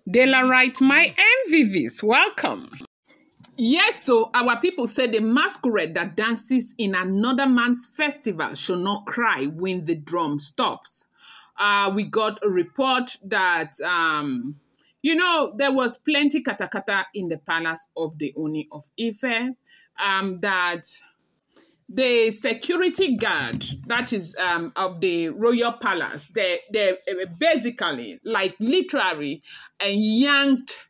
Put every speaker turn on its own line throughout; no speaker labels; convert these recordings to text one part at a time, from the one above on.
Dela write my MVVs. Welcome. Yes, so our people say the masquerade that dances in another man's festival should not cry when the drum stops. We got a report that, there was plenty katakata in the palace of the Ooni of Ife, that the security guard, that is of the royal palace, they basically, like literally, yanked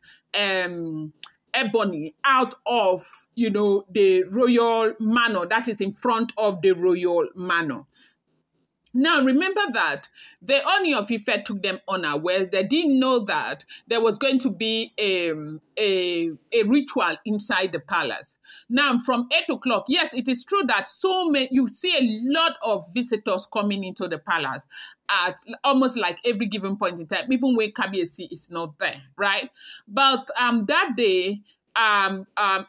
Ebony out of, the royal manor that is in front of the royal manor. Now, remember that the Ooni of Ife took them unaware. They didn't know that there was going to be a ritual inside the palace. Now, from 8 o'clock, yes, it is true that you see a lot of visitors coming into the palace at almost like every given point in time, even when Kabiyesi is not there, right? But that day,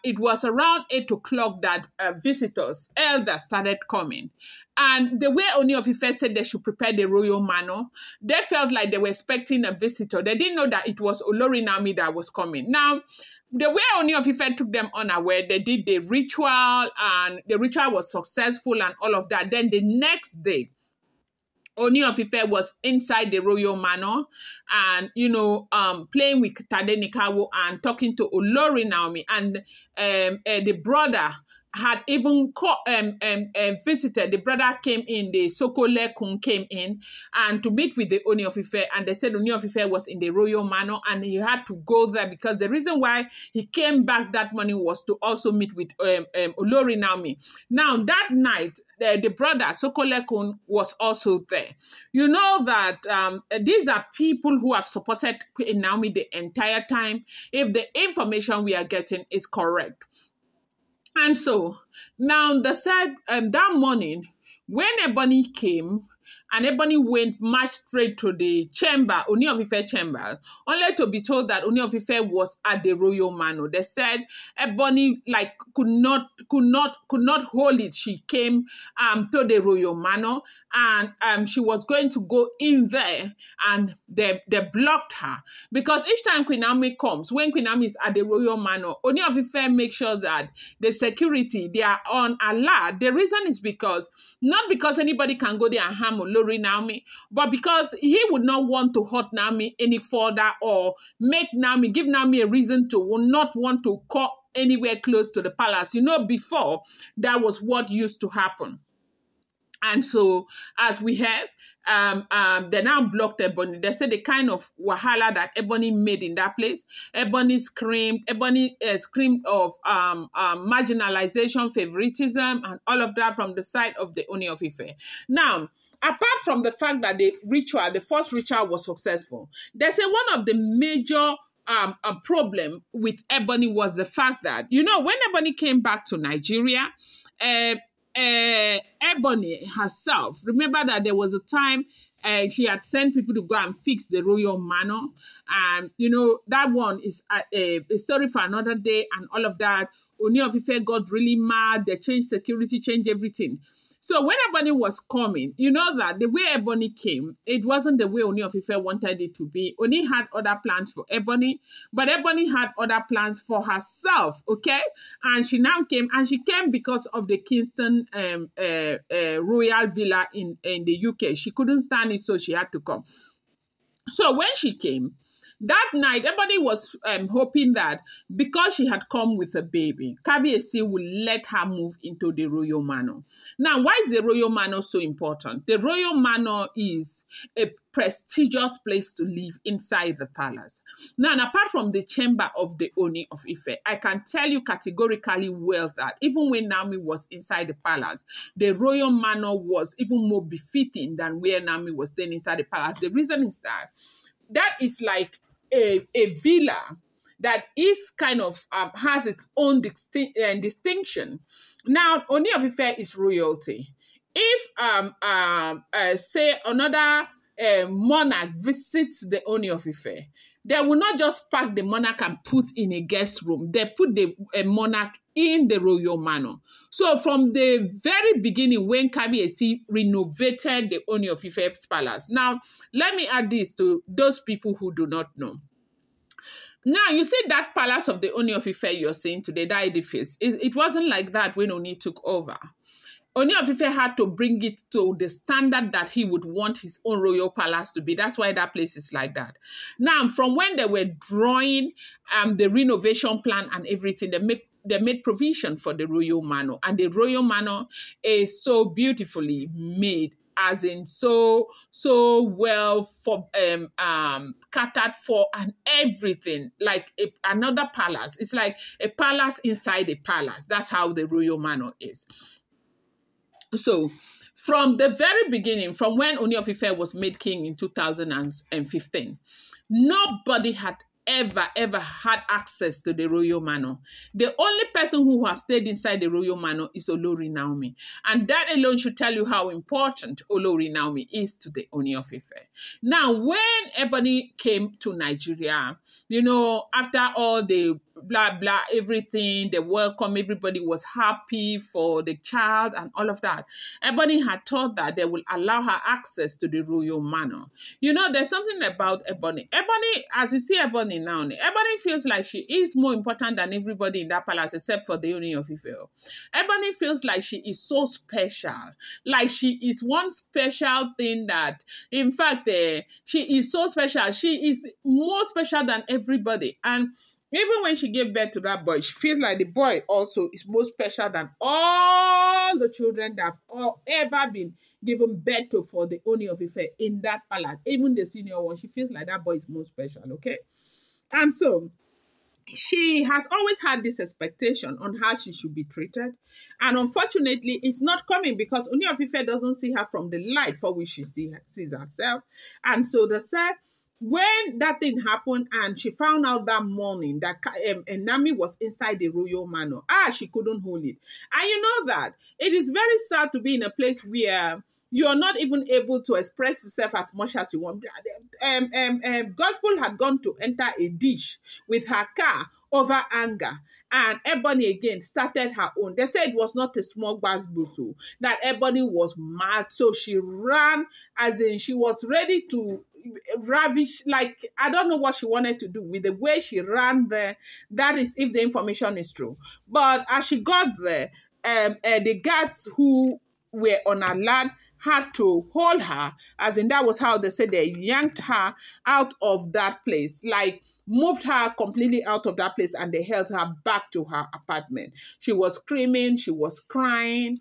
it was around 8 o'clock that visitors, elders started coming. And the way Ooni of Ife said they should prepare the royal manor, they felt like they were expecting a visitor. They didn't know that it was Olori Naomi that was coming. Now, the way Ooni of Ife took them unaware, they did the ritual, and the ritual was successful and all of that. Then the next day, Ooni of Ife was inside the royal manor and, playing with Tadenikawo and talking to Olori Naomi. And the brother had even visited. The brother came in, the Sokole Kun came in and to meet with the Ooni of Ife, and they said Ooni of Ife was in the royal manor and he had to go there because the reason why he came back that morning was to also meet with Olori Naomi. Now, that night, the brother, Sokole Kun, was also there. You know that these are people who have supported Queen Naomi the entire time, if the information we are getting is correct. And so, now they said that morning, when Ebony came, and Ebony went marched straight to the chamber, Ooni of Ife chamber, only to be told that Ooni of Ife was at the royal manor. They said Ebony could not hold it. She came to the royal manor, and she was going to go in there, and they blocked her because each time Queen Naomi comes, when Queen Naomi is at the royal manor, Ooni of Ife makes sure that the security, they are on alert. The reason is not because anybody can go there and harm Olori Naomi, but because he would not want to hurt Naomi any further or give Naomi a reason to not want to come anywhere close to the palace. Before, that was what used to happen. And so, as we have, they now blocked Ebony. They said the kind of wahala that Ebony made in that place. Ebony screamed of marginalization, favoritism, and all of that from the side of the Ooni of Ife. Now, apart from the fact that the first ritual was successful, they say one of the major problem with Ebony was the fact that, when Ebony came back to Nigeria, Ebony herself, remember that there was a time she had sent people to go and fix the royal manor, and that one is a story for another day and all of that. Ooni of Ife got really mad. They changed security, changed everything. So when Ebony was coming, that the way Ebony came, it wasn't the way Ooni of Ife wanted it to be. Ooni had other plans for Ebony, but Ebony had other plans for herself, okay? And she now came, and she came because of the Kingston Royal Villa in the UK. She couldn't stand it, so she had to come. So when she came, that night, everybody was hoping that because she had come with a baby, Kabiyesi would let her move into the royal manor. Now, why is the royal manor so important? The royal manor is a prestigious place to live inside the palace. Now, and apart from the chamber of the Ooni of Ife, I can tell you categorically well that even when Naomi was inside the palace, the royal manor was even more befitting than where Naomi was staying inside the palace. The reason is that is like a villa that is kind of has its own distinction. Now, Ooni of Ife is royalty. If say another monarch visits the Ooni of Ife, they will not just pack the monarch and put in a guest room. They put the monarch in the royal manor. So from the very beginning, when Kabiyesi renovated the Ooni of Ife's palace. Now, let me add this to those people who do not know. Now, you see that palace of the Ooni of Ife you're seeing today, that edifice, it wasn't like that when Ooni took over. Ooni of Ife had to bring it to the standard that he would want his own royal palace to be. That's why that place is like that. Now, from when they were drawing the renovation plan and everything, they made provision for the royal manor. And the royal manor is so beautifully made, as in so well for catered for and everything, like another palace. It's like a palace inside a palace. That's how the royal manor is. So, from the very beginning, from when Ooni of Ife was made king in 2015, nobody had ever had access to the royal manor. The only person who has stayed inside the royal manor is Olori Naomi. And that alone should tell you how important Olori Naomi is to the Ooni of Ife. Now, when Ebony came to Nigeria, you know, after all the blah, blah, everything, the welcome, everybody was happy for the child and all of that. Ebony had thought that they will allow her access to the royal manor. You know, there's something about Ebony. Ebony, as you see Ebony now, Ebony feels like she is more important than everybody in that palace except for the Ooni of Ife. Ebony feels like she is so special. Like she is one special thing that, in fact, she is so special. She is more special than everybody. And even when she gave birth to that boy, she feels like the boy also is more special than all the children that have ever been given birth to for the Ooni of Ife in that palace. Even the senior one, she feels like that boy is more special, okay? And so, she has always had this expectation on how she should be treated. And unfortunately, it's not coming because Ooni of Ife doesn't see her from the light for which she sees herself. And so they said, when that thing happened and she found out that morning that Naomi was inside the royal manor, she couldn't hold it. And you know that it is very sad to be in a place where you are not even able to express yourself as much as you want. Gospel had gone to enter a dish with her car over anger. And Ebony again started her own. They said it was not a small basbusu, that Ebony was mad. So she ran, as in she was ready to ravish, like, I don't know what she wanted to do with the way she ran there. That is if the information is true. But as she got there, the guards who were on her land had to hold her, as in that was how they said they yanked her out of that place, like moved her completely out of that place, and they held her back to her apartment. She was screaming, she was crying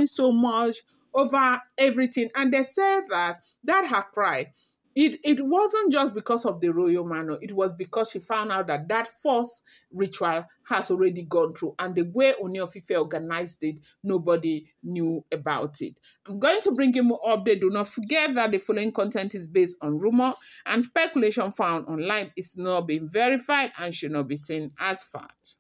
so much over everything. And they said that her cry, it wasn't just because of the royal manor. It was because she found out that that first ritual has already gone through. And the way Ooni of Ife organized it, nobody knew about it. I'm going to bring you more update. Do not forget that the following content is based on rumor and speculation found online. It's not been verified and should not be seen as fact.